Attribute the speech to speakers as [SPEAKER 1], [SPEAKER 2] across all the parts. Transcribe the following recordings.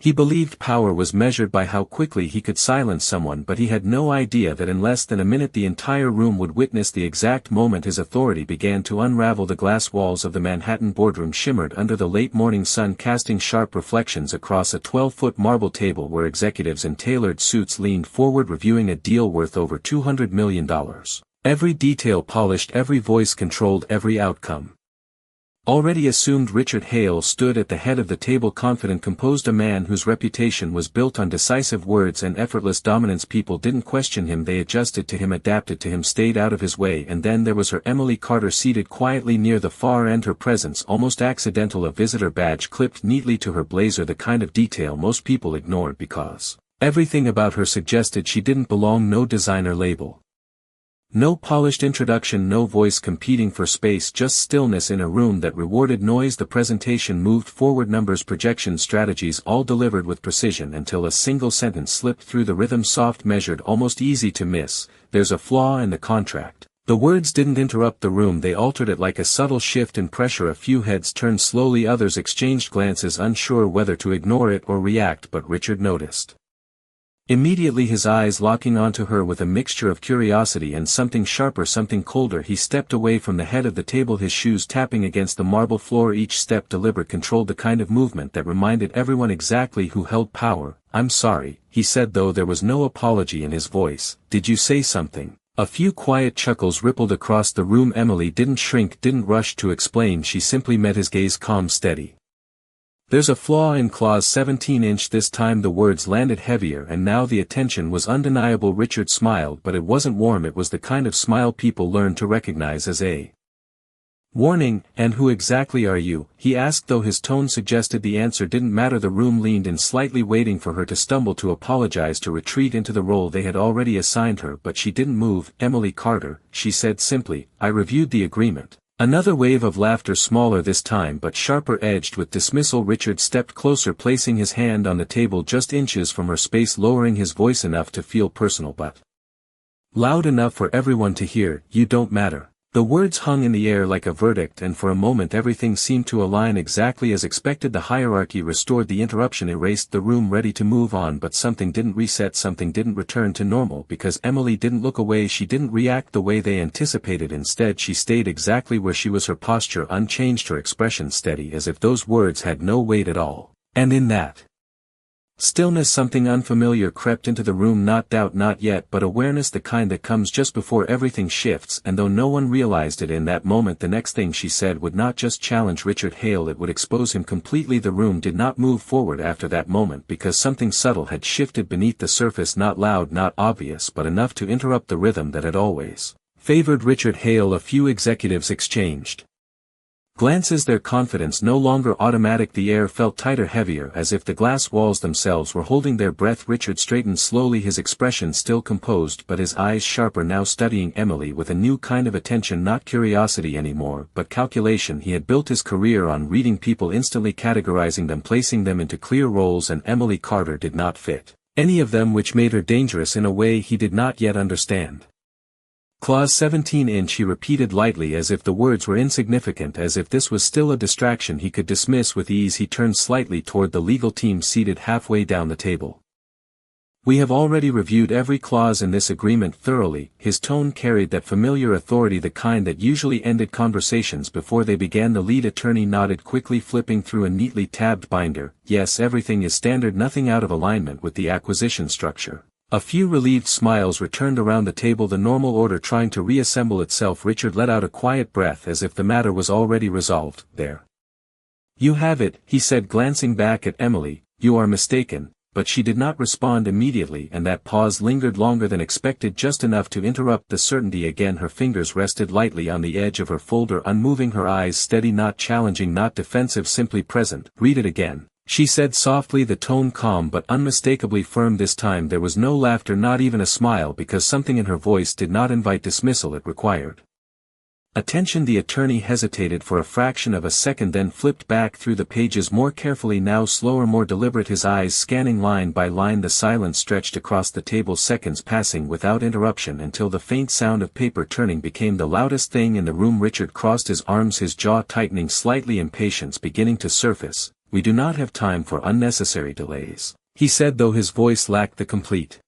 [SPEAKER 1] He believed power was measured by how quickly he could silence someone, but he had no idea that in less than a minute the entire room would witness the exact moment his authority began to unravel. The glass walls of the Manhattan boardroom shimmered under the late morning sun, casting sharp reflections across a 12-foot marble table where executives in tailored suits leaned forward reviewing a deal worth over $200 million. Every detail polished, every voice controlled, every outcome already assumed. Richard Hale stood at the head of the table, confident, composed, a man whose reputation was built on decisive words and effortless dominance. People didn't question him, they adjusted to him, adapted to him, stayed out of his way. And then there was her, Emily Carter, seated quietly near the far end, her presence almost accidental, a visitor badge clipped neatly to her blazer, the kind of detail most people ignored because everything about her suggested she didn't belong. No designer label, no polished introduction, no voice competing for space, just stillness in a room that rewarded noise. The presentation moved forward, numbers, projections, strategies, all delivered with precision until a single sentence slipped through the rhythm, soft, measured, almost easy to miss. There's a flaw in the contract. The words didn't interrupt the room, they altered it like a subtle shift in pressure. A few heads turned slowly, others exchanged glances, unsure whether to ignore it or react, but Richard noticed immediately, his eyes locking onto her with a mixture of curiosity and something sharper, something colder. He stepped away from the head of the table, his shoes tapping against the marble floor, each step deliberate, controlled, the kind of movement that reminded everyone exactly who held power. "I'm sorry," he said, though there was no apology in his voice. "Did you say something?" A few quiet chuckles rippled across the room. Emily didn't shrink, didn't rush to explain, she simply met his gaze, calm, steady. "There's a flaw in clause 17". This time the words landed heavier, and now the attention was undeniable. Richard smiled, but it wasn't warm, it was the kind of smile people learn to recognize as a warning. "And who exactly are you?" he asked, though his tone suggested the answer didn't matter. The room leaned in slightly, waiting for her to stumble, to apologize, to retreat into the role they had already assigned her, but she didn't move. "Emily Carter," she said simply, "I reviewed the agreement." Another wave of laughter, smaller this time but sharper, edged with dismissal. Richard stepped closer, placing his hand on the table just inches from her space, lowering his voice enough to feel personal but loud enough for everyone to hear. "You don't matter." The words hung in the air like a verdict, and for a moment everything seemed to align exactly as expected. The hierarchy restored, the interruption erased, the room ready to move on, but something didn't reset, something didn't return to normal, because Emily didn't look away, she didn't react the way they anticipated. Instead she stayed exactly where she was, her posture unchanged, her expression steady, as if those words had no weight at all. And in that stillness something unfamiliar crept into the room, not doubt, not yet, but awareness, the kind that comes just before everything shifts. And though no one realized it in that moment, the next thing she said would not just challenge Richard Hale, it would expose him completely. The room did not move forward after that moment because something subtle had shifted beneath the surface, not loud, not obvious, but enough to interrupt the rhythm that had always favored Richard Hale. A few executives exchanged glances, their confidence no longer automatic. The air felt tighter, heavier, as if the glass walls themselves were holding their breath. Richard straightened slowly, his expression still composed, but his eyes sharper, now studying Emily with a new kind of attention, not curiosity anymore, but calculation. He had built his career on reading people instantly, categorizing them, placing them into clear roles, and Emily Carter did not fit any of them, which made her dangerous in a way he did not yet understand. "Clause 17". He repeated lightly, as if the words were insignificant, as if this was still a distraction he could dismiss with ease. He turned slightly toward the legal team seated halfway down the table. "We have already reviewed every clause in this agreement thoroughly." His tone carried that familiar authority, the kind that usually ended conversations before they began. The lead attorney nodded, quickly flipping through a neatly tabbed binder. "Yes, everything is standard, nothing out of alignment with the acquisition structure." A few relieved smiles returned around the table, the normal order trying to reassemble itself. Richard let out a quiet breath, as if the matter was already resolved. "There. You have it," he said, glancing back at Emily. "You are mistaken." But she did not respond immediately, and that pause lingered longer than expected, just enough to interrupt the certainty. Again her fingers rested lightly on the edge of her folder, unmoving, her eyes steady, not challenging, not defensive, simply present. "Read it again," she said softly, the tone calm but unmistakably firm. This time there was no laughter, not even a smile, because something in her voice did not invite dismissal, it required attention. The attorney hesitated for a fraction of a second, then flipped back through the pages more carefully, now slower, more deliberate, his eyes scanning line by line. The silence stretched across the table, seconds passing without interruption, until the faint sound of paper turning became the loudest thing in the room. Richard crossed his arms, his jaw tightening slightly, impatience beginning to surface. we do not have time for unnecessary delays, he said, though his voice lacked the complete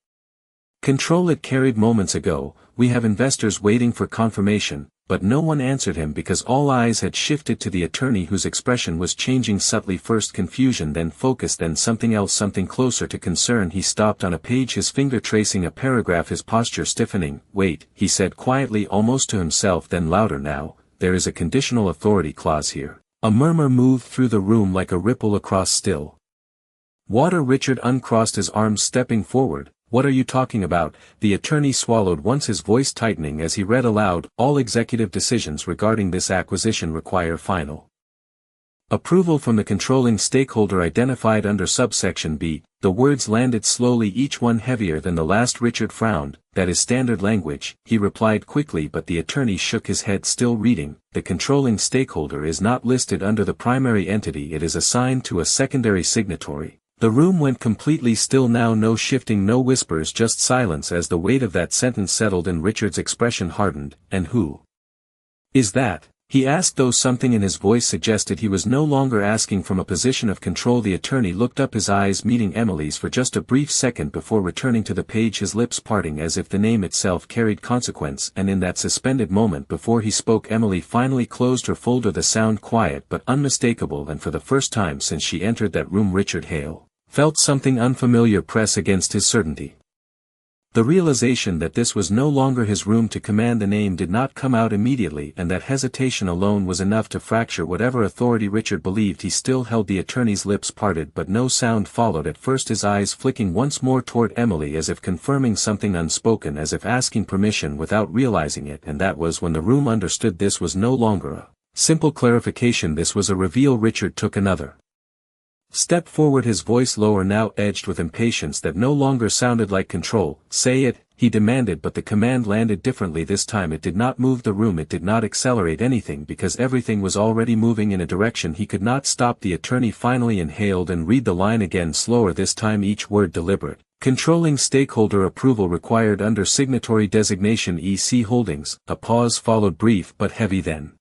[SPEAKER 1] control it carried moments ago. We have investors waiting for confirmation. But no one answered him because all eyes had shifted to the attorney, whose expression was changing subtly, first confusion, then focus, then something else, something closer to concern. He stopped on a page, his finger tracing a paragraph, his posture stiffening. Wait, he said quietly, almost to himself, then louder, now, there is a conditional authority clause here. A murmur moved through the room like a ripple across still water. Richard uncrossed his arms, stepping forward. What are you talking about? The attorney swallowed once, his voice tightening as he read aloud. All executive decisions regarding this acquisition require final approval from the controlling stakeholder identified under subsection B. The words landed slowly, each one heavier than the last. Richard frowned. That is standard language, he replied quickly, but the attorney shook his head, still reading. The controlling stakeholder is not listed under the primary entity, it is assigned to a secondary signatory. The room went completely still now, no shifting, no whispers, just silence as the weight of that sentence settled and Richard's expression hardened. And who is that? He asked, though something in his voice suggested he was no longer asking from a position of control. The attorney looked up, his eyes meeting Emily's for just a brief second before returning to the page, his lips parting as if the name itself carried consequence, and in that suspended moment before he spoke, Emily finally closed her folder, the sound quiet but unmistakable, and for the first time since she entered that room Richard Hale felt something unfamiliar press against his certainty. The realization that this was no longer his room to command the name did not come out immediately, and that hesitation alone was enough to fracture whatever authority Richard believed he still held. The attorney's lips parted, but no sound followed, at first his eyes flicking once more toward Emily as if confirming something unspoken, as if asking permission without realizing it, and that was when the room understood this was no longer a simple clarification, this was a reveal. Richard took another step forward, his voice lower now, edged with impatience that no longer sounded like control. Say it, he demanded, but the command landed differently this time. It did not move the room, it did not accelerate anything, because everything was already moving in a direction he could not stop. The attorney finally inhaled and read the line again, slower this time, each word deliberate. Controlling stakeholder approval required under signatory designation EC Holdings. A pause followed, brief but heavy, then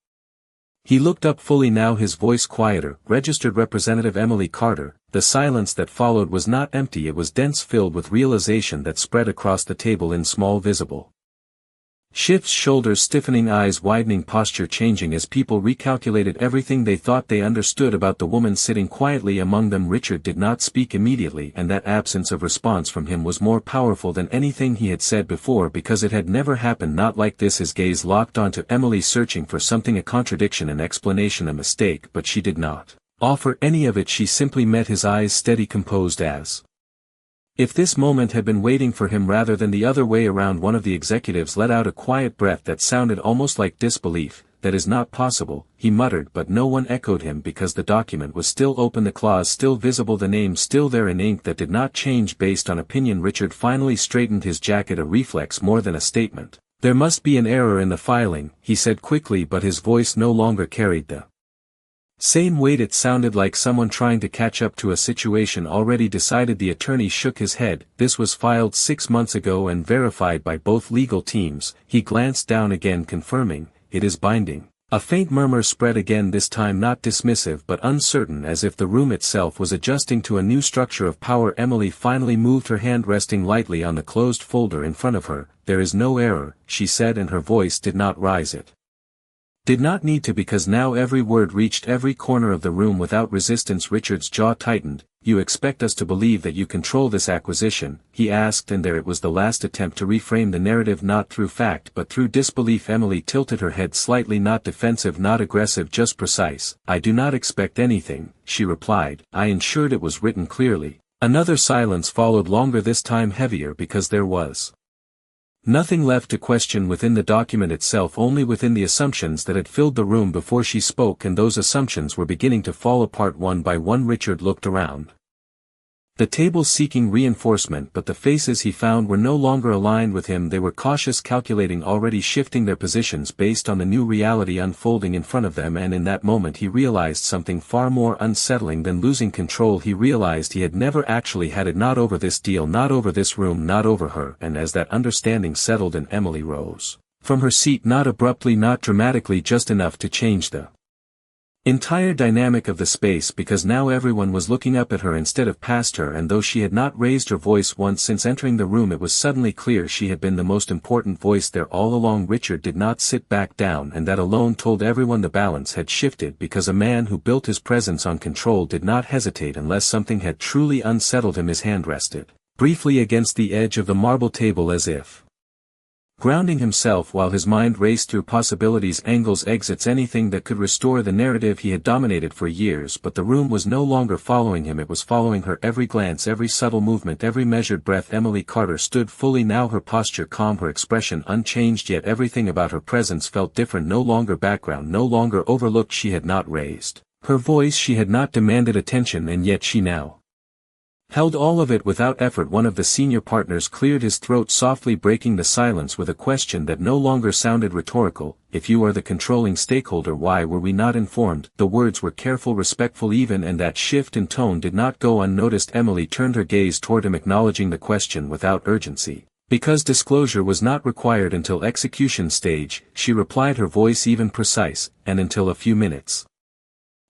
[SPEAKER 1] he looked up fully now, his voice quieter. Registered Representative Emily Carter. The silence that followed was not empty, it was dense, filled with realization that spread across the table in small visible shifts, shoulders stiffening, eyes widening, posture changing as people recalculated everything they thought they understood about the woman sitting quietly among them. Richard did not speak immediately, and that absence of response from him was more powerful than anything he had said before, because it had never happened, not like this. His gaze locked onto Emily, searching for something, a contradiction, an explanation, a mistake, but she did not offer any of it. She simply met his eyes, steady, composed, as if this moment had been waiting for him rather than the other way around. One of the executives let out a quiet breath that sounded almost like disbelief. That is not possible, he muttered, but no one echoed him because the document was still open, the clause still visible, the name still there in ink that did not change based on opinion. Richard finally straightened his jacket, a reflex more than a statement. There must be an error in the filing, he said quickly, but his voice no longer carried the same weight. It sounded like someone trying to catch up to a situation already decided. The attorney shook his head. This was filed 6 months ago and verified by both legal teams. He glanced down again, confirming, it is binding. A faint murmur spread again, this time not dismissive but uncertain, as if the room itself was adjusting to a new structure of power. Emily finally moved, her hand resting lightly on the closed folder in front of her. There is no error, she said, and her voice did not rise. It did not need to, because now every word reached every corner of the room without resistance. Richard's jaw tightened. You expect us to believe that you control this acquisition? He asked, and there it was, the last attempt to reframe the narrative, not through fact but through disbelief. Emily tilted her head slightly, not defensive, not aggressive, just precise. I do not expect anything, she replied. I ensured it was written clearly. Another silence followed, longer this time, heavier, because there was nothing left to question within the document itself, only within the assumptions that had filled the room before she spoke, and those assumptions were beginning to fall apart one by one. Richard looked around the table, seeking reinforcement, but the faces he found were no longer aligned with him. They were cautious, calculating, already shifting their positions based on the new reality unfolding in front of them, and in that moment he realized something far more unsettling than losing control. He realized he had never actually had it, not over this deal, not over this room, not over her. And as that understanding settled in, Emily rose from her seat, not abruptly, not dramatically, just enough to change the entire dynamic of the space because now everyone was looking up at her instead of past her, and though she had not raised her voice once since entering the room, it was suddenly clear she had been the most important voice there all along. Richard did not sit back down, and that alone told everyone the balance had shifted, because a man who built his presence on control did not hesitate unless something had truly unsettled him. His hand rested briefly against the edge of the marble table as if grounding himself, while his mind raced through possibilities, angles, exits, anything that could restore the narrative he had dominated for years. But the room was no longer following him, it was following her every glance, every subtle movement, every measured breath. Emily Carter stood fully now, her posture calm, her expression unchanged, yet everything about her presence felt different, no longer background, no longer overlooked. She had not raised her voice, she had not demanded attention, and yet she now held all of it without effort. One of the senior partners cleared his throat softly, breaking the silence with a question that no longer sounded rhetorical. If you are the controlling stakeholder, why were we not informed? The words were careful, respectful even, and that shift in tone did not go unnoticed. Emily turned her gaze toward him, acknowledging the question without urgency. Because disclosure was not required until execution stage, she replied, her voice even, precise, and until a few minutes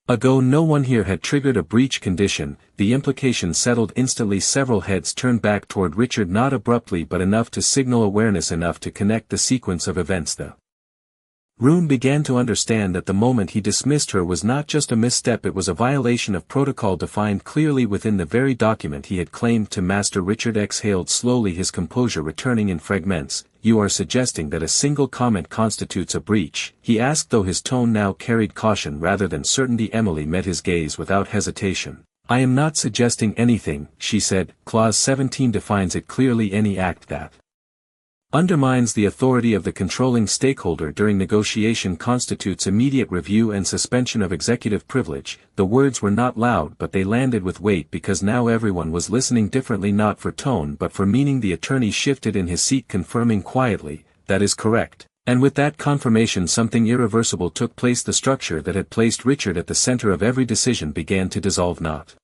[SPEAKER 1] ago no one here had triggered a breach condition. The implication settled instantly. Several heads turned back toward Richard, not abruptly but enough to signal awareness, enough to connect the sequence of events. The room began to understand that the moment he dismissed her was not just a misstep, it was a violation of protocol defined clearly within the very document he had claimed to master. Richard exhaled slowly, his composure returning in fragments. You are suggesting that a single comment constitutes a breach? He asked, though his tone now carried caution rather than certainty. Emily met his gaze without hesitation. I am not suggesting anything, she said. Clause 17 defines it clearly: any act that undermines the authority of the controlling stakeholder during negotiation constitutes immediate review and suspension of executive privilege. The words were not loud, but they landed with weight because now everyone was listening differently, not for tone but for meaning. The attorney shifted in his seat, confirming quietly, that is correct. And with that confirmation something irreversible took place. The structure that had placed Richard at the center of every decision began to dissolve, not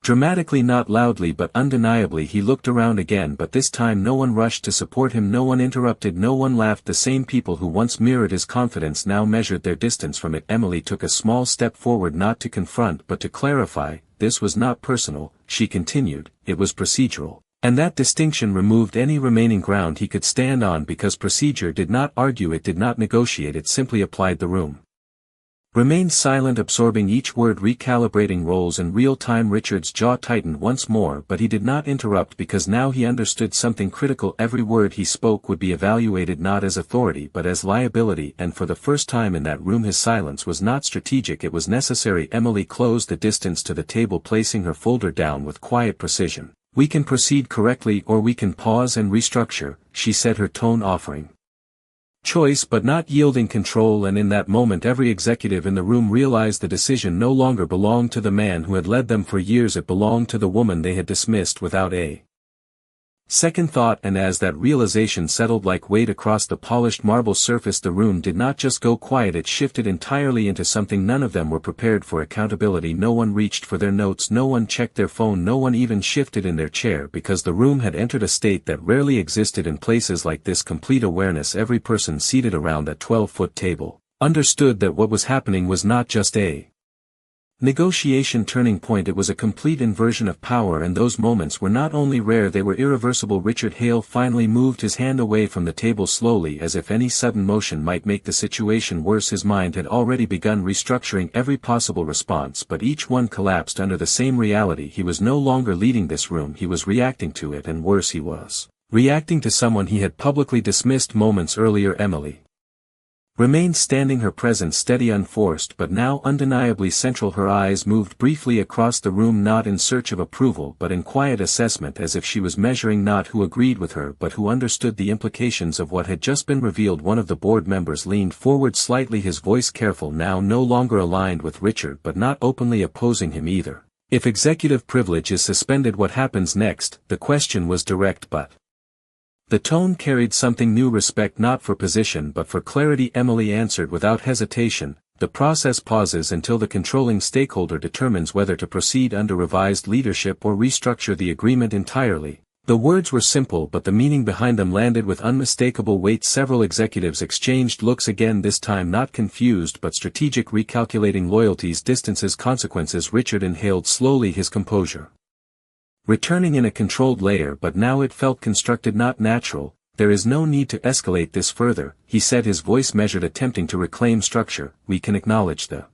[SPEAKER 1] dramatically, not loudly, but undeniably. He looked around again, but this time no one rushed to support him, no one interrupted, no one laughed. The same people who once mirrored his confidence now measured their distance from it. Emily took a small step forward, not to confront but to clarify. This was not personal, she continued, it was procedural. And that distinction removed any remaining ground he could stand on, because procedure did not argue, it did not negotiate, it simply applied. The room remained silent, absorbing each word, recalibrating roles in real time. Richard's jaw tightened once more, but he did not interrupt because now he understood something critical. Every word he spoke would be evaluated not as authority but as liability, and for the first time in that room his silence was not strategic, it was necessary. Emily closed the distance to the table, placing her folder down with quiet precision. We can proceed correctly or we can pause and restructure, she said, her tone offering choice but not yielding control. And in that moment every executive in the room realized the decision no longer belonged to the man who had led them for years, it belonged to the woman they had dismissed without a second thought. And as that realization settled like weight across the polished marble surface, the room did not just go quiet, it shifted entirely into something none of them were prepared for: accountability. No one reached for their notes, no one checked their phone, no one even shifted in their chair, because the room had entered a state that rarely existed in places like this: complete awareness. Every person seated around that 12-foot table understood that what was happening was not just a negotiation turning point, it was a complete inversion of power, and those moments were not only rare, they were irreversible. Richard Hale finally moved his hand away from the table slowly, as if any sudden motion might make the situation worse. His mind had already begun restructuring every possible response, but each one collapsed under the same reality: he was no longer leading this room, he was reacting to it, and worse, he was reacting to someone he had publicly dismissed moments earlier. Emily remained standing, her presence steady, unforced but now undeniably central. Her eyes moved briefly across the room, not in search of approval but in quiet assessment, as if she was measuring not who agreed with her but who understood the implications of what had just been revealed. One of the board members leaned forward slightly, his voice careful, now no longer aligned with Richard but not openly opposing him either. If executive privilege is suspended, what happens next? The question was direct, but the tone carried something new: respect, not for position but for clarity. Emily answered without hesitation, the process pauses until the controlling stakeholder determines whether to proceed under revised leadership or restructure the agreement entirely. The words were simple but the meaning behind them landed with unmistakable weight. Several executives exchanged looks again, this time not confused but strategic, recalculating loyalties, distances, consequences. Richard inhaled slowly, his composure returning in a controlled layer, but now it felt constructed, not natural. "There is no need to escalate this further," he said, his voice measured, attempting to reclaim structure. "We can acknowledge the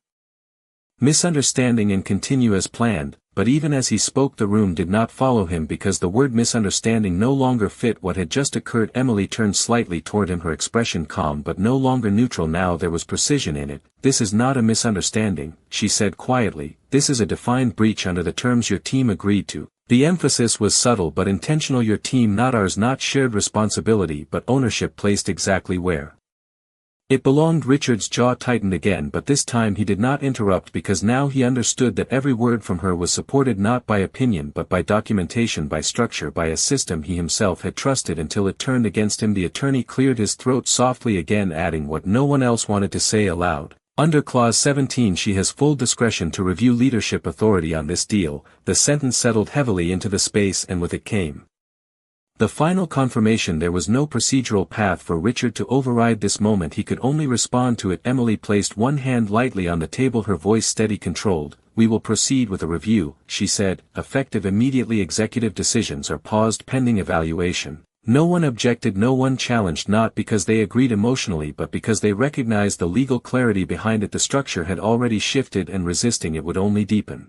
[SPEAKER 1] misunderstanding and continue as planned." But even as he spoke, the room did not follow him because the word misunderstanding no longer fit what had just occurred. Emily turned slightly toward him, her expression calm but no longer neutral. Now there was precision in it. "This is not a misunderstanding," she said quietly. "This is a defined breach under the terms your team agreed to." The emphasis was subtle but intentional. "Your team, not ours. Not shared responsibility but ownership, placed exactly where it belonged." Richard's jaw tightened again, but this time he did not interrupt because now he understood that every word from her was supported not by opinion but by documentation, by structure, by a system he himself had trusted until it turned against him. The attorney cleared his throat softly again, adding what no one else wanted to say aloud. "Under Clause 17 she has full discretion to review leadership authority on this deal." The sentence settled heavily into the space, and with it came the final confirmation. There was no procedural path for Richard to override this moment, he could only respond to it. Emily placed one hand lightly on the table, her voice steady, controlled. "We will proceed with a review," she said, "effective immediately. Executive decisions are paused pending evaluation." No one objected, no one challenged, not because they agreed emotionally but because they recognized the legal clarity behind it. The structure had already shifted and resisting it would only deepen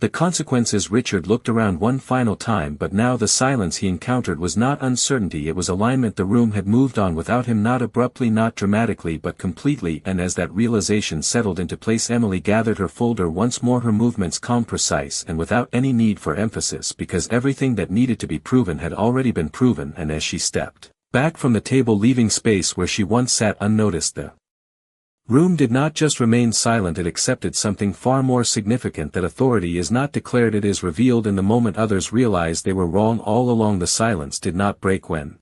[SPEAKER 1] the consequences. Richard looked around one final time, but now the silence he encountered was not uncertainty, it was alignment. The room had moved on without him, not abruptly, not dramatically, but completely. And as that realization settled into place, Emily gathered her folder once more, her movements calm, precise, and without any need for emphasis, because everything that needed to be proven had already been proven. And as she stepped back from the table, leaving space where she once sat unnoticed, the room did not just remain silent, it accepted something far more significant, that authority is not declared, it is revealed. In the moment others realized they were wrong all along, the silence did not break when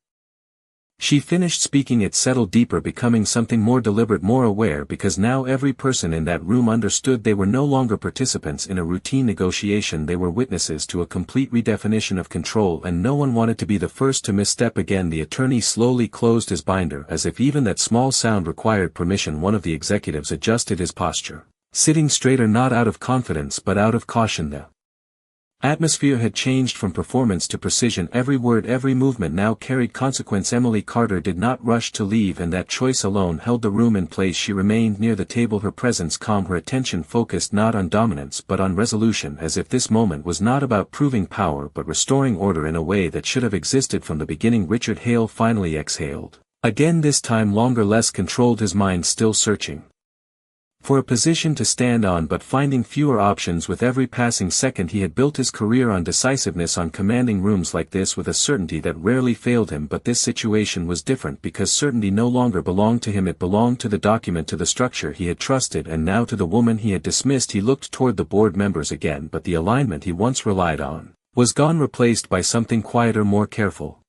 [SPEAKER 1] she finished speaking. It settled deeper, becoming something more deliberate, more aware, because now every person in that room understood they were no longer participants in a routine negotiation, they were witnesses to a complete redefinition of control, and no one wanted to be the first to misstep again. The attorney slowly closed his binder, as if even that small sound required permission. One of the executives adjusted his posture, sitting straighter, not out of confidence but out of caution. The atmosphere had changed from performance to precision. Every word, every movement now carried consequence. Emily Carter did not rush to leave, and that choice alone held the room in place. She remained near the table, her presence calm, her attention focused not on dominance but on resolution, as if this moment was not about proving power but restoring order in a way that should have existed from the beginning. Richard Hale finally exhaled again, this time longer, less controlled, his mind still searching for a position to stand on but finding fewer options with every passing second. He had built his career on decisiveness, on commanding rooms like this with a certainty that rarely failed him, but this situation was different because certainty no longer belonged to him, it belonged to the document, to the structure he had trusted, and now to the woman he had dismissed. He looked toward the board members again, but the alignment he once relied on was gone, replaced by something quieter, more careful.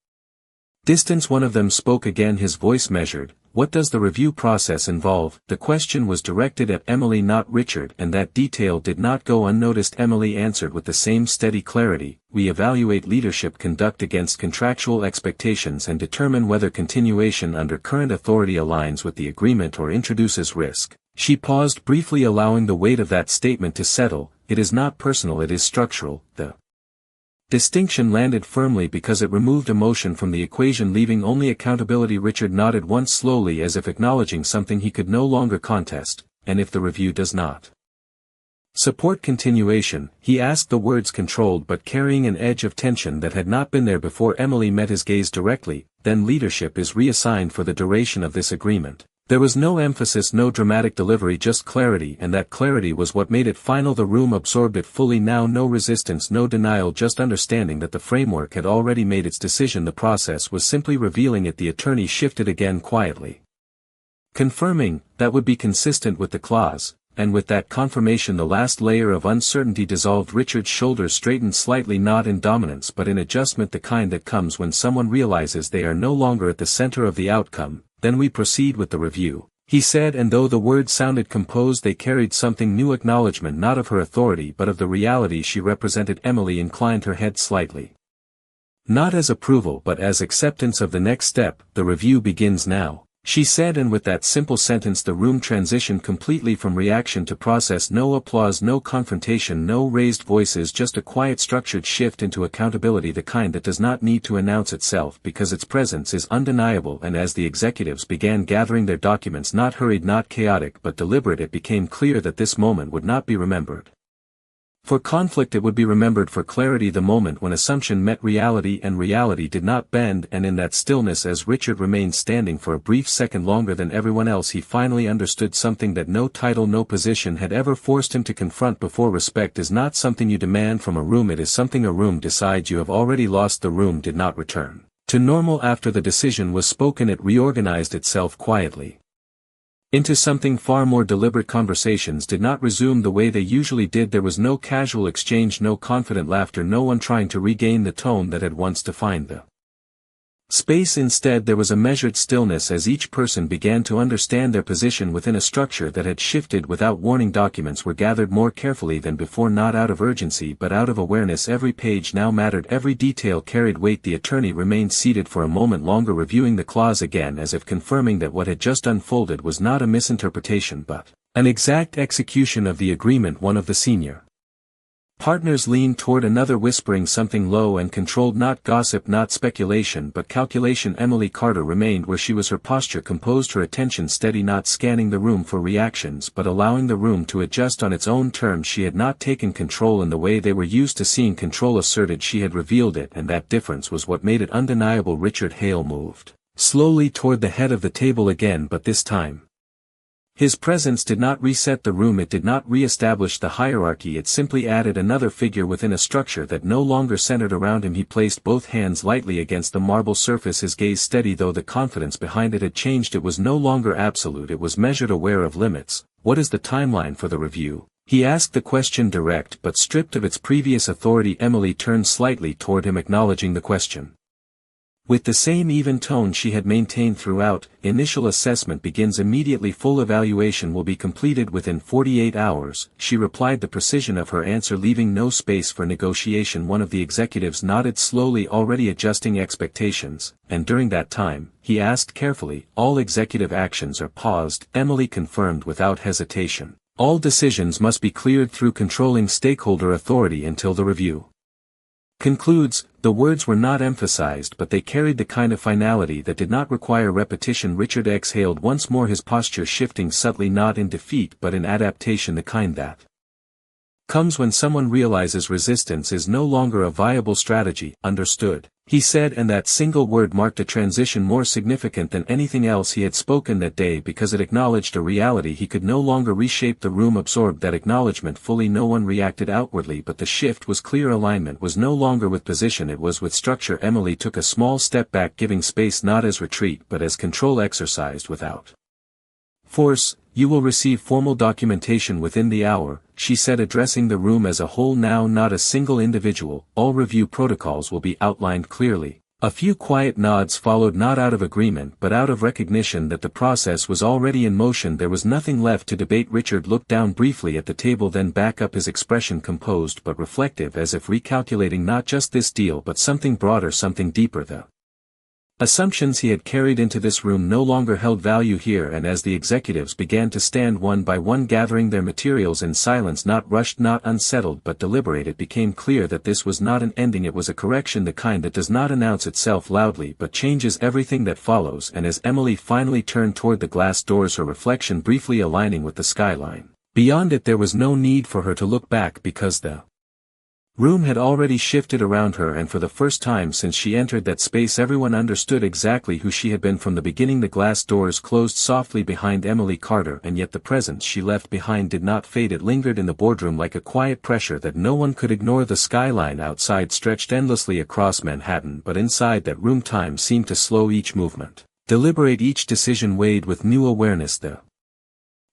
[SPEAKER 1] Distance. One of them spoke again, his voice measured. "What does the review process involve?" The question was directed at Emily, not Richard, and that detail did not go unnoticed. Emily answered with the same steady clarity. "We evaluate leadership conduct against contractual expectations and determine whether continuation under current authority aligns with the agreement or introduces risk." She paused briefly, allowing the weight of that statement to settle. "It is not personal, it is structural." The distinction landed firmly because it removed emotion from the equation, leaving only accountability. Richard nodded once slowly, as if acknowledging something he could no longer contest. "And if the review does not support continuation?" he asked, the words controlled but carrying an edge of tension that had not been there before. Emily met his gaze directly. "Then leadership is reassigned for the duration of this agreement." There was no emphasis, no dramatic delivery, just clarity, and that clarity was what made it final. The room absorbed it fully now, no resistance, no denial, just understanding that the framework had already made its decision. The process was simply revealing it. The attorney shifted again quietly, confirming that would be consistent with the clause, and with that confirmation the last layer of uncertainty dissolved. Richard's shoulders straightened slightly, not in dominance but in adjustment, the kind that comes when someone realizes they are no longer at the center of the outcome. "Then we proceed with the review," he said, and though the words sounded composed they carried something new, acknowledgement not of her authority but of the reality she represented. Emily inclined her head slightly. Not as approval but as acceptance of the next step. "The review begins now," she said, and with that simple sentence the room transitioned completely from reaction to process. No applause, no confrontation, no raised voices, just a quiet structured shift into accountability, the kind that does not need to announce itself because its presence is undeniable. And as the executives began gathering their documents, not hurried, not chaotic but deliberate, it became clear that this moment would not be remembered for conflict, it would be remembered for clarity, the moment when assumption met reality and reality did not bend. And in that stillness, as Richard remained standing for a brief second longer than everyone else, he finally understood something that no title, no position had ever forced him to confront before. Respect is not something you demand from a room, it is something a room decides you have already lost. The room did not return to normal after the decision was spoken. It reorganized itself quietly into something far more deliberate. Conversations did not resume the way they usually did. There was no casual exchange, no confident laughter, no one trying to regain the tone that had once defined the space. Instead, there was a measured stillness as each person began to understand their position within a structure that had shifted without warning. Documents were gathered more carefully than before, not out of urgency but out of awareness. Every page now mattered, every detail carried weight. The attorney remained seated for a moment longer, reviewing the clause again, as if confirming that what had just unfolded was not a misinterpretation but an exact execution of the agreement. One of the senior partners leaned toward another, whispering something low and controlled, not gossip, not speculation but calculation. Emily Carter remained where she was, her posture composed, her attention steady, not scanning the room for reactions but allowing the room to adjust on its own terms. She had not taken control in the way they were used to seeing control asserted, she had revealed it, and that difference was what made it undeniable. Richard Hale moved slowly toward the head of the table again, but this time his presence did not reset the room, it did not re-establish the hierarchy, it simply added another figure within a structure that no longer centered around him. He placed both hands lightly against the marble surface, his gaze steady, though the confidence behind it had changed. It was no longer absolute, it was measured, aware of limits. "What is the timeline for the review?" he asked, the question direct but stripped of its previous authority. Emily turned slightly toward him, acknowledging the question with the same even tone she had maintained throughout. "Initial assessment begins immediately. Full evaluation will be completed within 48 hours, she replied, the precision of her answer leaving no space for negotiation. One of the executives nodded slowly, already adjusting expectations, and during that time, he asked carefully, "All executive actions are paused?" Emily confirmed without hesitation. "All decisions must be cleared through controlling stakeholder authority until the review concludes." The words were not emphasized but they carried the kind of finality that did not require repetition. Richard exhaled once more, his posture shifting subtly, not in defeat but in adaptation, the kind that comes when someone realizes resistance is no longer a viable strategy. "Understood," he said, and that single word marked a transition more significant than anything else he had spoken that day because it acknowledged a reality he could no longer reshape. The room absorbed that acknowledgement fully. No one reacted outwardly but the shift was clear. Alignment was no longer with position, it was with structure. Emily took a small step back, giving space not as retreat but as control exercised without force. "You will receive formal documentation within the hour," she said, addressing the room as a whole now, not a single individual. "All review protocols will be outlined clearly." A few quiet nods followed, not out of agreement but out of recognition that the process was already in motion. There was nothing left to debate. Richard looked down briefly at the table, then back up, his expression composed but reflective, as if recalculating not just this deal but something broader, something deeper. The assumptions he had carried into this room no longer held value here, and as the executives began to stand one by one, gathering their materials in silence, not rushed, not unsettled but deliberate, it became clear that this was not an ending, it was a correction, the kind that does not announce itself loudly but changes everything that follows. And as Emily finally turned toward the glass doors, her reflection briefly aligning with the skyline beyond it, there was no need for her to look back because the room had already shifted around her, and for the first time since she entered that space everyone understood exactly who she had been from the beginning. The glass doors closed softly behind Emily Carter, and yet the presence she left behind did not fade. It lingered in the boardroom like a quiet pressure that no one could ignore. The skyline outside stretched endlessly across Manhattan, but inside that room time seemed to slow, each movement deliberate, each decision weighed with new awareness. The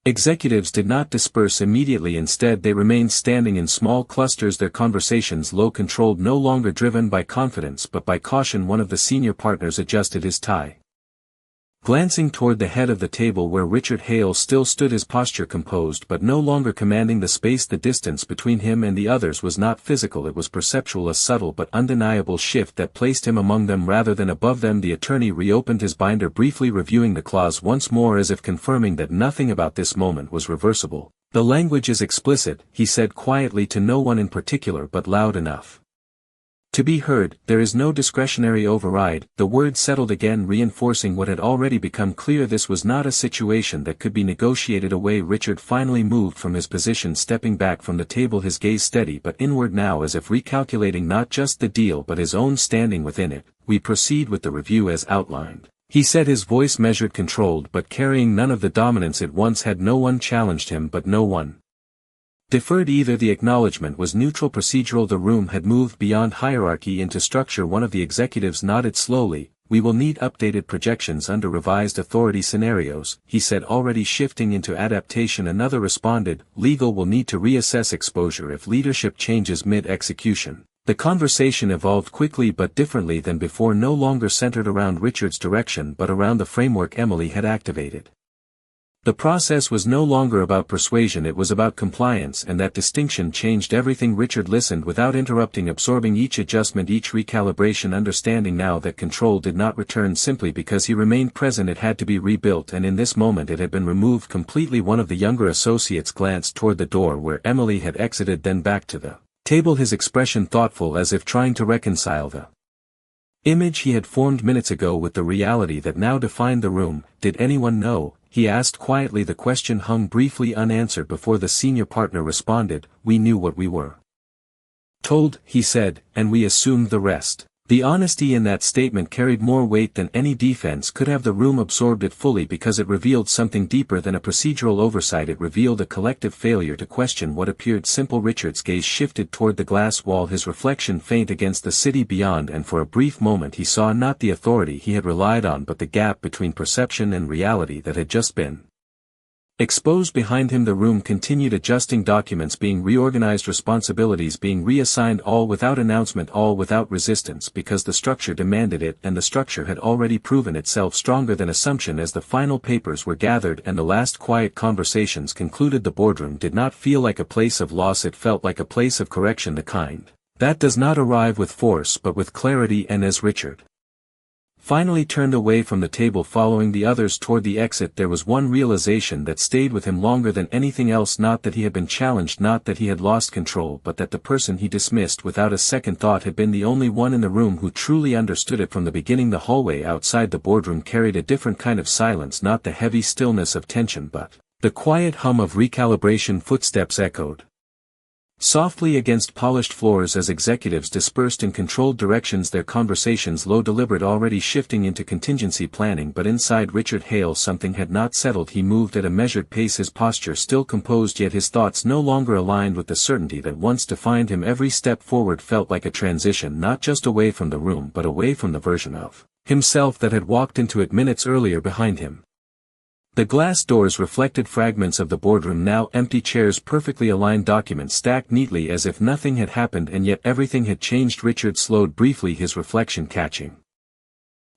[SPEAKER 1] executives did not disperse immediately, instead they remained standing in small clusters, their conversations low, controlled, no longer driven by confidence but by caution. One of the senior partners adjusted his tie Glancing toward the head of the table where Richard Hale still stood, his posture composed but no longer commanding the space, the distance between him and the others was not physical, it was perceptual, a subtle but undeniable shift that placed him among them rather than above them. The attorney reopened his binder, briefly reviewing the clause once more as if confirming that nothing about this moment was reversible. "The language is explicit," he said quietly to no one in particular but loud enough to be heard. "There is no discretionary override." The word settled again, reinforcing what had already become clear. This was not a situation that could be negotiated away. Richard finally moved from his position, stepping back from the table, his gaze steady but inward now, as if recalculating not just the deal but his own standing within it. "We proceed with the review as outlined," he said, his voice measured, controlled but carrying none of the dominance it once had. No one challenged him, but no one deferred either. The acknowledgement was neutral, procedural. The room had moved beyond hierarchy into structure. One of the executives nodded slowly. "We will need updated projections under revised authority scenarios," he said, already shifting into adaptation. Another responded, "Legal will need to reassess exposure if leadership changes mid-execution." The conversation evolved quickly but differently than before, no longer centered around Richard's direction but around the framework Emily had activated. The process was no longer about persuasion, it was about compliance, and that distinction changed everything. Richard listened without interrupting, absorbing each adjustment, each recalibration, understanding now that control did not return simply because he remained present. It had to be rebuilt, and in this moment it had been removed completely. One of the younger associates glanced toward the door where Emily had exited, then back to the table, his expression thoughtful, as if trying to reconcile the image he had formed minutes ago with the reality that now defined the room. "Did anyone know?" he asked quietly. The question hung briefly unanswered before the senior partner responded. "We knew what we were told," he said, "and we assumed the rest." The honesty in that statement carried more weight than any defense could have. The room absorbed it fully because it revealed something deeper than a procedural oversight. It revealed a collective failure to question what appeared simple. Richard's gaze shifted toward the glass wall, his reflection faint against the city beyond, and for a brief moment he saw not the authority he had relied on but the gap between perception and reality that had just been exposed behind him. The room continued, adjusting, documents being reorganized, responsibilities being reassigned, all without announcement, all without resistance, because the structure demanded it, and the structure had already proven itself stronger than assumption. As the final papers were gathered and the last quiet conversations concluded, the boardroom did not feel like a place of loss, it felt like a place of correction, the kind that does not arrive with force but with clarity. And as Richard finally turned away from the table, following the others toward the exit, there was one realization that stayed with him longer than anything else. Not that he had been challenged, not that he had lost control, but that the person he dismissed without a second thought had been the only one in the room who truly understood it from the beginning. The hallway outside the boardroom carried a different kind of silence, not the heavy stillness of tension but the quiet hum of recalibration. Footsteps echoed softly against polished floors as executives dispersed in controlled directions, their conversations low, deliberate, already shifting into contingency planning. But inside Richard Hale something had not settled. He moved at a measured pace, his posture still composed, yet his thoughts no longer aligned with the certainty that once defined him. Every step forward felt like a transition, not just away from the room but away from the version of himself that had walked into it minutes earlier behind him. The glass doors reflected fragments of the boardroom, now empty chairs, perfectly aligned documents stacked neatly as if nothing had happened, and yet everything had changed. Richard slowed briefly, his reflection catching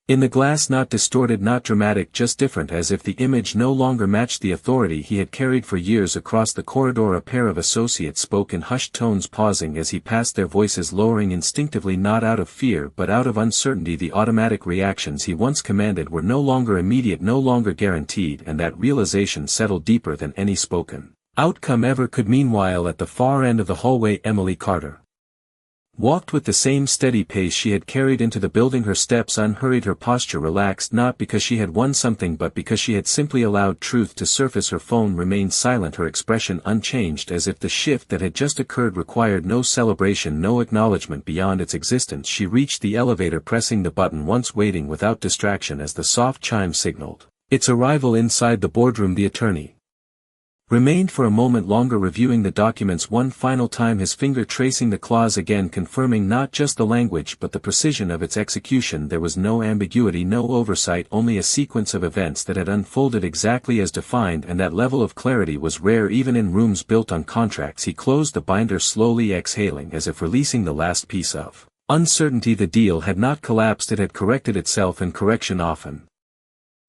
[SPEAKER 1] in the glass, not distorted, not dramatic, just different, as if the image no longer matched the authority he had carried for years. Across the corridor a pair of associates spoke in hushed tones, pausing as he passed, their voices lowering instinctively, not out of fear but out of uncertainty. The automatic reactions he once commanded were no longer immediate, no longer guaranteed, and that realization settled deeper than any spoken outcome ever could. Meanwhile, at the far end of the hallway, Emily Carter walked with the same steady pace she had carried into the building, her steps unhurried, her posture relaxed, not because she had won something but because she had simply allowed truth to surface. Her phone remained silent, her expression unchanged, as if the shift that had just occurred required no celebration, no acknowledgement beyond its existence. She reached the elevator, pressing the button once, waiting without distraction as the soft chime signaled its arrival inside the boardroom. The attorney remained for a moment longer, reviewing the documents one final time, his finger tracing the clause again, confirming not just the language but the precision of its execution. There was no ambiguity, no oversight, only a sequence of events that had unfolded exactly as defined, and that level of clarity was rare even in rooms built on contracts. He closed the binder, slowly exhaling as if releasing the last piece of uncertainty. The deal had not collapsed, it had corrected itself, and correction often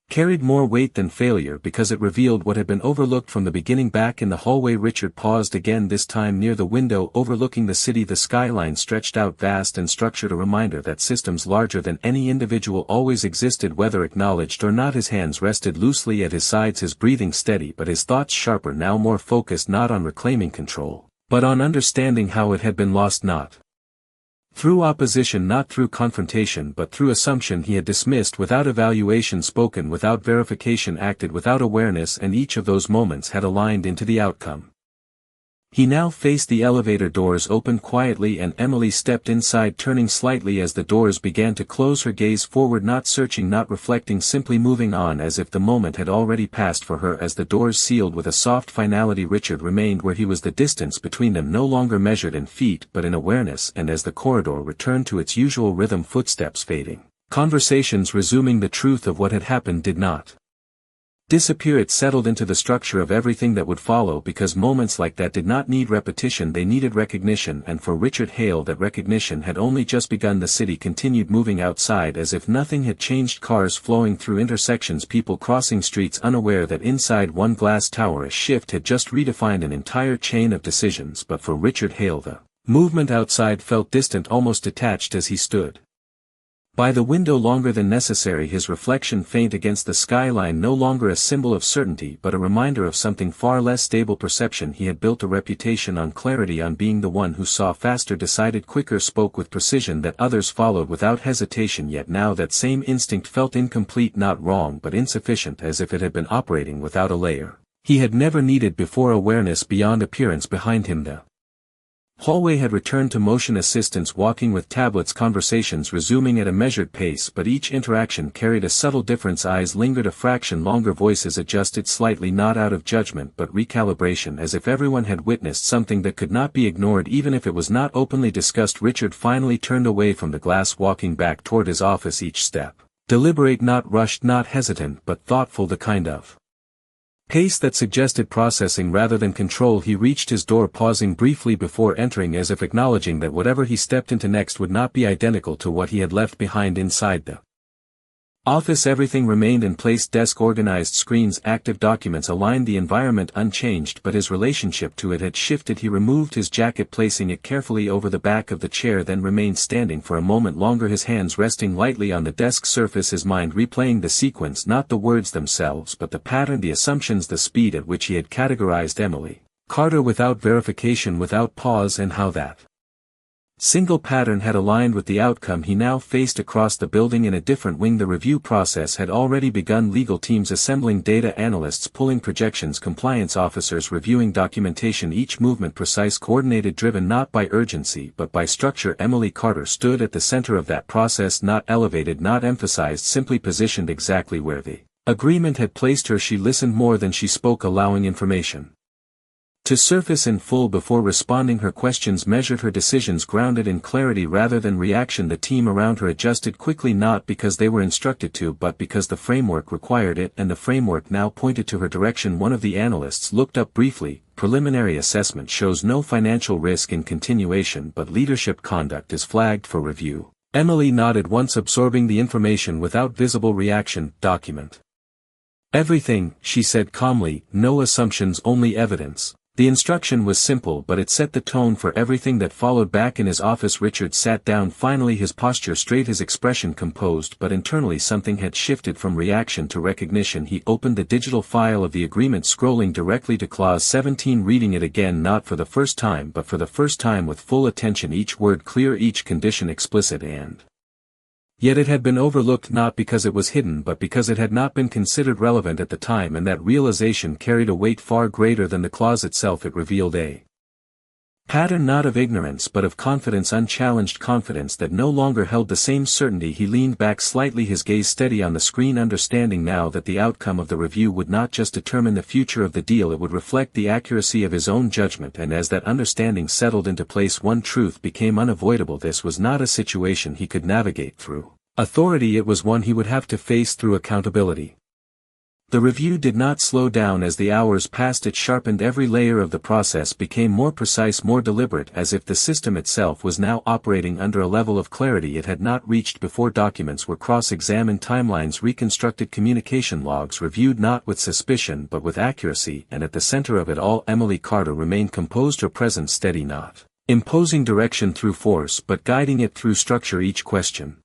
[SPEAKER 1] carried more weight than failure because it revealed what had been overlooked from the beginning. Back in the hallway, Richard paused again, this time near the window overlooking the city. The skyline stretched out vast and structured, a reminder that systems larger than any individual always existed, whether acknowledged or not. His hands rested loosely at his sides, his breathing steady but his thoughts sharper, now more focused, not on reclaiming control, but on understanding how it had been lost, not through opposition, not through confrontation, but through assumption. He had dismissed without evaluation, spoken without verification, acted without awareness, and each of those moments had aligned into the outcome. He now faced the elevator. Doors opened quietly and Emily stepped inside, turning slightly as the doors began to close, her gaze forward, not searching, not reflecting, simply moving on as if the moment had already passed for her. As the doors sealed with a soft finality, Richard remained where he was, the distance between them no longer measured in feet but in awareness, and as the corridor returned to its usual rhythm, footsteps fading, conversations resuming, the truth of what had happened did not disappear. It settled into the structure of everything that would follow, because moments like that did not need repetition, they needed recognition, and for Richard Hale that recognition had only just begun. The city continued moving outside as if nothing had changed, cars flowing through intersections, people crossing streets, unaware that inside one glass tower a shift had just redefined an entire chain of decisions. But for Richard Hale the movement outside felt distant, almost detached, as he stood by the window longer than necessary, his reflection faint against the skyline, no longer a symbol of certainty but a reminder of something far less stable, perception. He had built a reputation on clarity, on being the one who saw faster, decided quicker, spoke with precision that others followed without hesitation, yet now that same instinct felt incomplete, not wrong but insufficient, as if it had been operating without a layer he had never needed before, awareness beyond appearance. Behind him the hallway had returned to motion, assistants walking with tablets, conversations resuming at a measured pace, but each interaction carried a subtle difference. Eyes lingered a fraction longer, voices adjusted slightly, not out of judgment but recalibration, as if everyone had witnessed something that could not be ignored even if it was not openly discussed. Richard finally turned away from the glass, walking back toward his office, each step deliberate, not rushed, not hesitant but thoughtful, the kind of pace that suggested processing rather than control. He reached his door, pausing briefly before entering, as if acknowledging that whatever he stepped into next would not be identical to what he had left behind. Inside the office everything remained in place, desk organized, screens active, documents aligned, the environment unchanged, but his relationship to it had shifted. He removed his jacket, placing it carefully over the back of the chair, then remained standing for a moment longer, his hands resting lightly on the desk surface, his mind replaying the sequence, not the words themselves but the pattern, the assumptions, the speed at which he had categorized Emily Carter without verification, without pause, and how that single pattern had aligned with the outcome he now faced. Across the building in a different wing the review process had already begun, legal teams assembling, data analysts pulling projections, compliance officers reviewing documentation, each movement precise, coordinated, driven not by urgency but by structure. Emily Carter stood at the center of that process, not elevated, not emphasized, simply positioned exactly where the agreement had placed her. She listened more than she spoke, allowing information to surface in full before responding. Her questions measured, her decisions grounded in clarity rather than reaction. The team around her adjusted quickly, not because they were instructed to but because the framework required it, and the framework now pointed to her direction. One of the analysts looked up briefly. Preliminary assessment shows no financial risk in continuation but leadership conduct is flagged for review. Emily nodded once, absorbing the information without visible reaction. Document everything, she said calmly, no assumptions, only evidence. The instruction was simple but it set the tone for everything that followed. Back in his office Richard sat down finally, his posture straight, his expression composed, but internally something had shifted from reaction to recognition. He opened the digital file of the agreement, scrolling directly to clause 17, reading it again, not for the first time but for the first time with full attention, each word clear, each condition explicit, and yet it had been overlooked, not because it was hidden but because it had not been considered relevant at the time, and that realization carried a weight far greater than the clause itself. It revealed a pattern not of ignorance but of confidence, unchallenged confidence that no longer held the same certainty. He leaned back slightly, his gaze steady on the screen, understanding now that the outcome of the review would not just determine the future of the deal, it would reflect the accuracy of his own judgment. And as that understanding settled into place, one truth became unavoidable: this was not a situation he could navigate through authority, it was one he would have to face through accountability. The review did not slow down as the hours passed. It sharpened. Every layer of the process became more precise, more deliberate, as if the system itself was now operating under a level of clarity it had not reached before. Documents were cross-examined, timelines reconstructed, communication logs reviewed not with suspicion but with accuracy, and at the center of it all Emily Carter remained composed, her presence steady, not imposing direction through force but guiding it through structure. Each question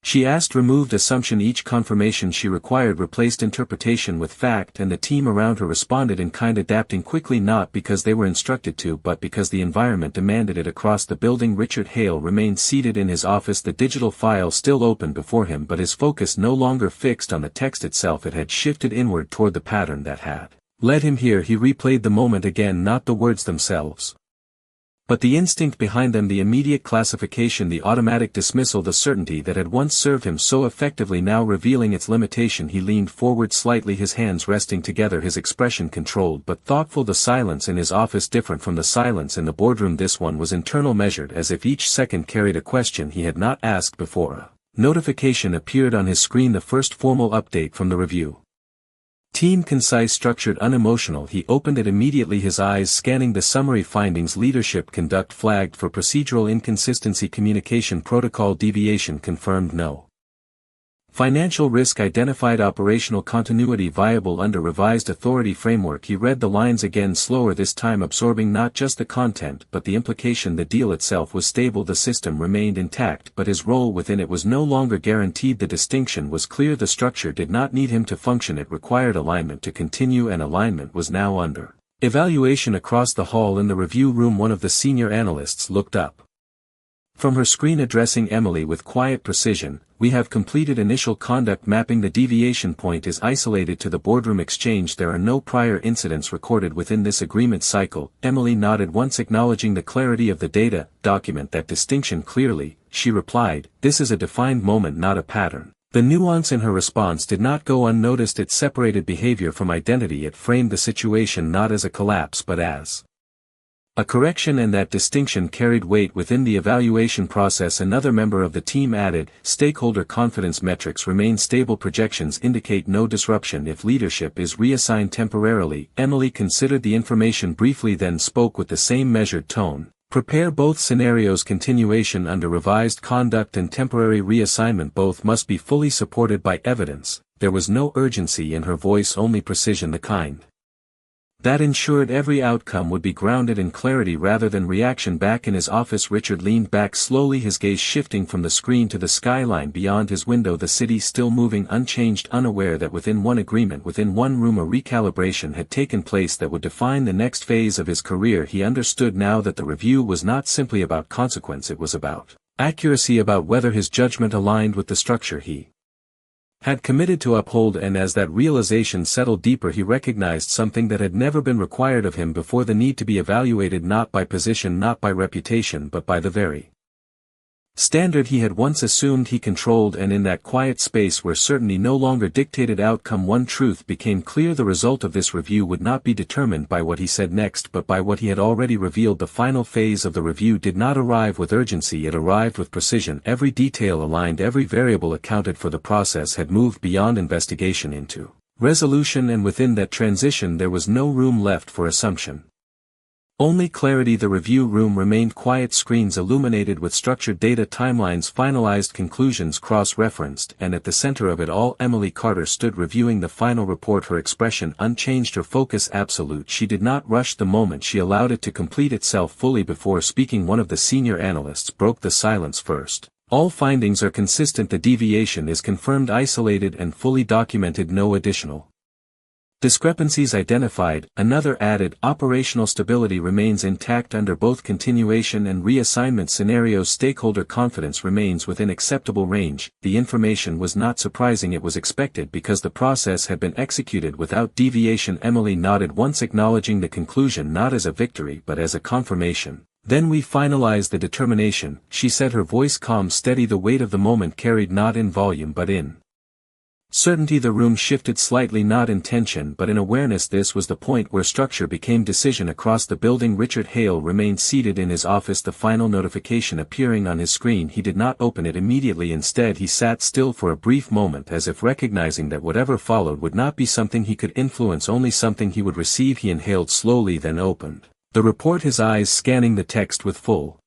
[SPEAKER 1] she asked removed assumption, each confirmation she required replaced interpretation with fact, and the team around her responded in kind, adapting quickly, not because they were instructed to but because the environment demanded it. Across the building Richard Hale remained seated in his office, the digital file still open before him, but his focus no longer fixed on the text itself. It had shifted inward toward the pattern that had led him here. He replayed the moment again, not the words themselves, but the instinct behind them, the immediate classification, the automatic dismissal, the certainty that had once served him so effectively now revealing its limitation. He leaned forward slightly, his hands resting together, his expression controlled but thoughtful. The silence in his office different from the silence in the boardroom. This one was internal, measured, as if each second carried a question he had not asked before. A notification appeared on his screen, the first formal update from the review team, concise, structured, unemotional. He opened it immediately, his eyes scanning the summary findings. Leadership conduct flagged for procedural inconsistency, communication protocol deviation confirmed, no financial risk identified, operational continuity viable under revised authority framework. He read the lines again, slower this time, absorbing not just the content but the implication. The deal itself was stable, the system remained intact, but his role within it was no longer guaranteed. The distinction was clear, the structure did not need him to function, it required alignment to continue, and alignment was now under evaluation. Across the hall in the review room one of the senior analysts looked up from her screen, addressing Emily with quiet precision. We have completed initial conduct mapping. The deviation point is isolated to the boardroom exchange. There are no prior incidents recorded within this agreement cycle. Emily nodded once, acknowledging the clarity of the data. Document that distinction clearly, she replied. This is a defined moment, not a pattern. The nuance in her response did not go unnoticed. It separated behavior from identity. It framed the situation not as a collapse but as a correction, and that distinction carried weight within the evaluation process. Another member of the team added, stakeholder confidence metrics remain stable, projections indicate no disruption if leadership is reassigned temporarily. Emily considered the information briefly, then spoke with the same measured tone. Prepare both scenarios, continuation under revised conduct and temporary reassignment. Both must be fully supported by evidence. There was no urgency in her voice, only precision, the kind that ensured every outcome would be grounded in clarity rather than reaction. Back in his office Richard leaned back slowly, his gaze shifting from the screen to the skyline beyond his window, the city still moving unchanged, unaware that within one agreement, within one room, a recalibration had taken place that would define the next phase of his career. He understood now that the review was not simply about consequence, it was about accuracy, about whether his judgment aligned with the structure he had committed to uphold. And as that realization settled deeper, he recognized something that had never been required of him before, the need to be evaluated not by position, not by reputation, but by the very standard he had once assumed he controlled. And in that quiet space where certainty no longer dictated outcome, one truth became clear: the result of this review would not be determined by what he said next but by what he had already revealed. The final phase of the review did not arrive with urgency, it arrived with precision. Every detail aligned, every variable accounted for. The process had moved beyond investigation into resolution, and within that transition there was no room left for assumption, only clarity. The review room remained quiet, screens illuminated with structured data, timelines finalized, conclusions cross-referenced, and at the center of it all Emily Carter stood, reviewing the final report, her expression unchanged, her focus absolute. She did not rush the moment, she allowed it to complete itself fully before speaking. One of the senior analysts broke the silence first. All findings are consistent, the deviation is confirmed, isolated and fully documented, no additional discrepancies identified. Another added, operational stability remains intact under both continuation and reassignment scenarios. Stakeholder confidence remains within acceptable range. The information was not surprising, it was expected because the process had been executed without deviation. Emily nodded once, acknowledging the conclusion not as a victory but as a confirmation. Then we finalize the determination, she said, her voice calm, steady. The weight of the moment carried not in volume but in Certainty. The room shifted slightly, not in tension but in awareness. This was the point where structure became decision. Across the building Richard Hale remained seated in his office, the final notification appearing on his screen. He did not open it immediately. Instead he sat still for a brief moment, as if recognizing that whatever followed would not be something he could influence, only something he would receive. He inhaled slowly, then opened the report, his eyes scanning the text with full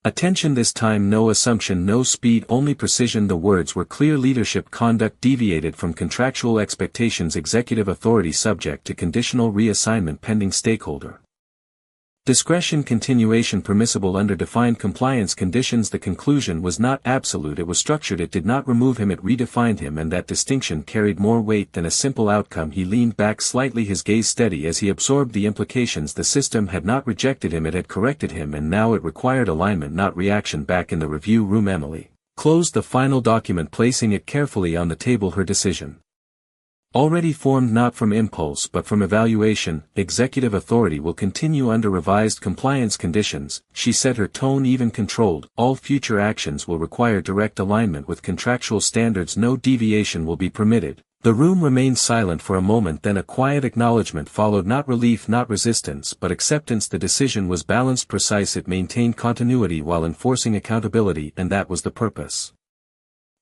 [SPEAKER 1] attention. This time no assumption, no speed, only precision. The words were clear: leadership conduct deviated from contractual expectations, executive authority subject to conditional reassignment pending stakeholder discretion, continuation permissible under defined compliance conditions. The conclusion was not absolute, it was structured. It did not remove him, it redefined him, and that distinction carried more weight than a simple outcome. He leaned back slightly, his gaze steady as he absorbed the implications. The system had not rejected him, it had corrected him, and now it required alignment, not reaction. Back in the review room, Emily closed the final document, placing it carefully on the table. Her decision, already formed not from impulse but from evaluation, executive authority will continue under revised compliance conditions, she said, her tone even controlled. All future actions will require direct alignment with contractual standards, no deviation will be permitted. The room remained silent for a moment, then a quiet acknowledgement followed, not relief, not resistance, but acceptance. The decision was balanced, precise, it maintained continuity while enforcing accountability, and that was the purpose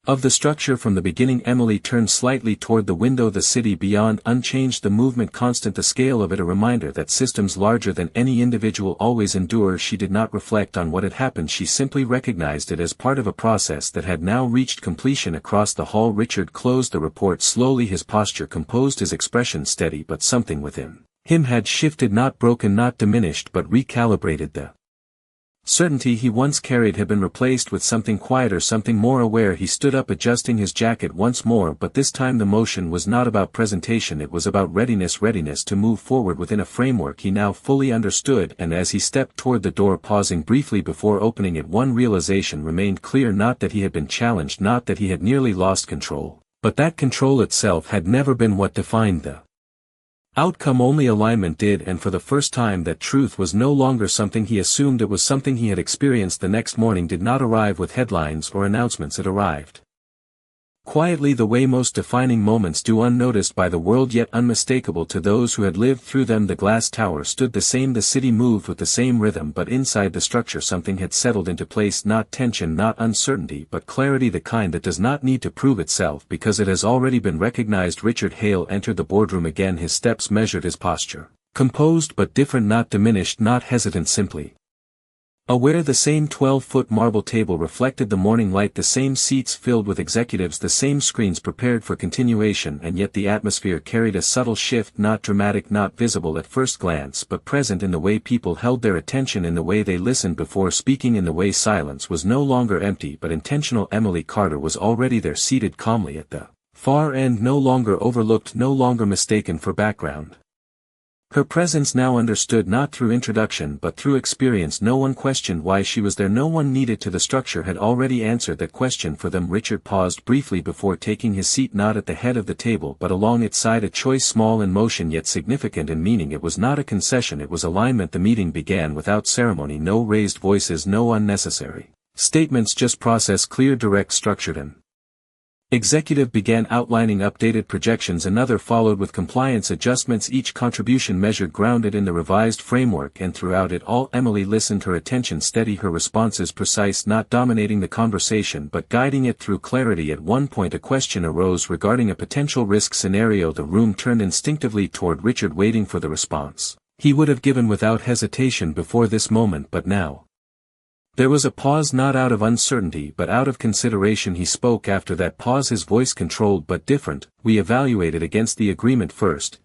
[SPEAKER 1] of the structure from the beginning. Emily turned slightly toward the window, the city beyond unchanged, the movement constant, the scale of it a reminder that systems larger than any individual always endure. She did not reflect on what had happened, she simply recognized it as part of a process that had now reached completion. Across the hall Richard closed the report slowly, his posture composed, his expression steady, but something within him had shifted, not broken, not diminished, but recalibrated. The certainty he once carried had been replaced with something quieter, something more aware. He stood up, adjusting his jacket once more, but this time the motion was not about presentation, it was about readiness to move forward within a framework he now fully understood. And as he stepped toward the door, pausing briefly before opening it, one realization remained clear: not that he had been challenged, not that he had nearly lost control, but that control itself had never been what defined the outcome, only alignment did. And for the first time that truth was no longer something he assumed, it was something he had experienced. The next morning did not arrive with headlines or announcements, it arrived quietly, the way most defining moments do, unnoticed by the world yet unmistakable to those who had lived through them. The glass tower stood the same, the city moved with the same rhythm, but inside the structure something had settled into place, not tension, not uncertainty, but clarity, the kind that does not need to prove itself because it has already been recognized. Richard Hale entered the boardroom again, his steps measured, his posture composed but different, not diminished, not hesitant, simply aware. The same 12-foot marble table reflected the morning light, the same seats filled with executives, the same screens prepared for continuation, and yet the atmosphere carried a subtle shift, not dramatic, not visible at first glance, but present in the way people held their attention, in the way they listened before speaking, in the way silence was no longer empty but intentional. Emily Carter was already there, seated calmly at the far end, no longer overlooked, no longer mistaken for background. Her presence now understood, not through introduction but through experience. No one questioned why she was there, no one needed to. The structure had already answered that question for them. Richard paused briefly before taking his seat, not at the head of the table but along its side, a choice small in motion yet significant in meaning. It was not a concession, it was alignment. The meeting began without ceremony, no raised voices, no unnecessary statements, just process, clear, direct, structured. An executive began outlining updated projections, another followed with compliance adjustments, each contribution measured, grounded in the revised framework, and throughout it all Emily listened, her attention steady, her responses precise, not dominating the conversation but guiding it through clarity. At one point a question arose regarding a potential risk scenario. The room turned instinctively toward Richard, waiting for the response he would have given without hesitation before this moment, but now there was a pause, not out of uncertainty but out of consideration. He spoke after that pause, his voice controlled but different. We evaluated against the agreement first,